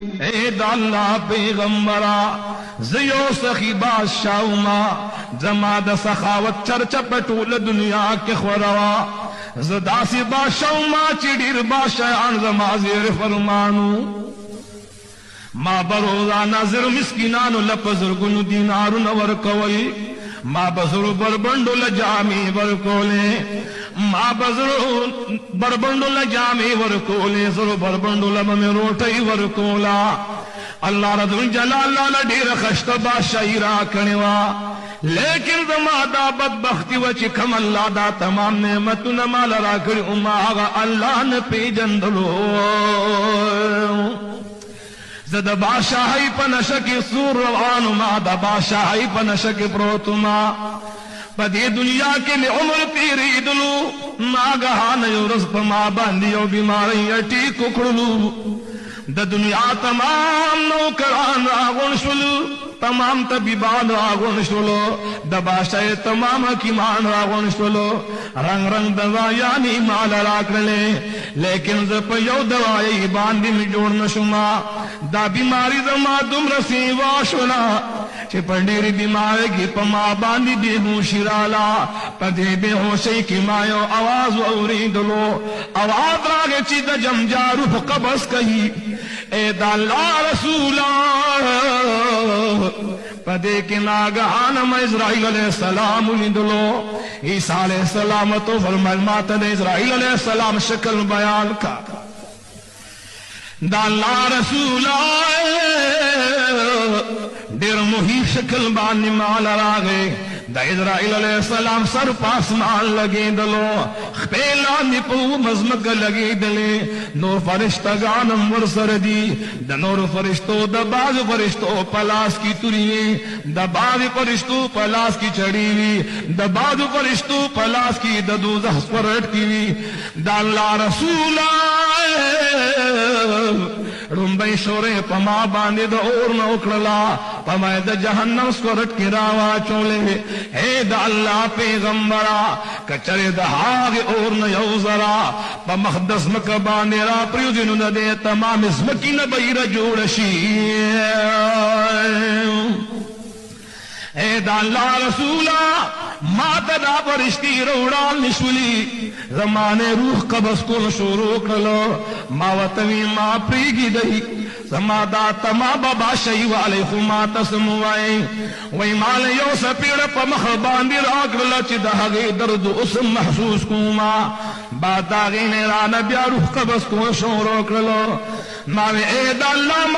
ए दाल्ला पैगंबरा ज़ियो सखी बादशाहुमा जमा द सखावत चर्चा पटूल दुनिया के ख्वरवा ज़दासी बादशाहुमा चिड़िर बादशाह जमा ज़ेर फरमानू मा बरोजा नजर मिस्किनानु लपजुर्गुनु दीनारु नवर कवई मा बजुरु बरबंडुल जामी वरकोले मा बजुरु बरबंडुल जामी वरकोले जुरु बरबंडुल में रोटई वरकोला अल्लाह रज़ुल जलाल ढेर खश्त बादशाही राखणवा लेकिन जमादा बदबख्ती वची खम अल्लाह दा तमाम नेमतु न माल राखण उमा अल्लाह न पेजंदलो ज़द बादशाही पनशकी सूर रवानु मा दा बादशाही पनशकी प्रोतुमा पदे दुनिया के में उम्र तेरी दुलू नागहा नयो रज़्प मा बांधियो बीमारी अटी कुकड़लू द दुनिया तमाम नौकरान रागुन शुलू तमाम तबीबान रागुन शुलो द बादशाह तमाम हकीमान रागुन शुलो रंग रंग दवा यानी माल राखले लेकिन जब यो दवाई बांधी में जोड़ न शुमा दा बीमारी जमा तुम रसीवा शुना चिपंडेरी बीमारी की पमा बांधी बेहोशी राला पदे बेहोशी की मायो आवाज औरी दलो आवाज रागे चिद जमजा रूह कबस कही ए दाल्ला रसूला पदे के नागहान में इज़राइल अलैहिस्सलाम उलिदलो ईसा अलैहिस्सलाम तो फरमाया माता ने इज़राइल अलैहिस्सलाम शक्ल बयान का दाल्ला रसूला डेर मुही शक्ल बानी माल रागे द इज़राइल अलैहिस्सलाम सर पासमान लगे दलो पेला निपू मजमक लगे दले नूर फरिश्तगान अमर सरदी द नूर फरिश्तो द बाज फरिश्तो पलास की तुरिये द बाज फरिश्तो पलास की चढ़ी हुई द बाज फरिश्तो पलास की द दोज़ख परट की हुई द अल्लाह रसूला रुंबई शोरे पमा बांधे द और न उखड़ला पमाए द जहन्नम स्कोरट की रावा चोले हे द अल्लाह पैगंबरा कचरे द हागे और न यौजरा पमखदस मक बांधे रा प्रयोजन न दे तमाम इसमकी न बैर जोड़शी ए द अल्लाह रसूला मातदा परिश्ती रोड़ा निशुली जमाने रूह कबस को शुरू करो मावतवी मा प्रीगी दही समादा तमा बाबा शही वाले खुमा तस्मुआए वही माल यो सपीड़ पमख बांधी राग लचिद हगे दर्द उस महसूस कुमा बादागे ने रान ब्या रूह कबस को शुरू करो मावे ए द अल्लाह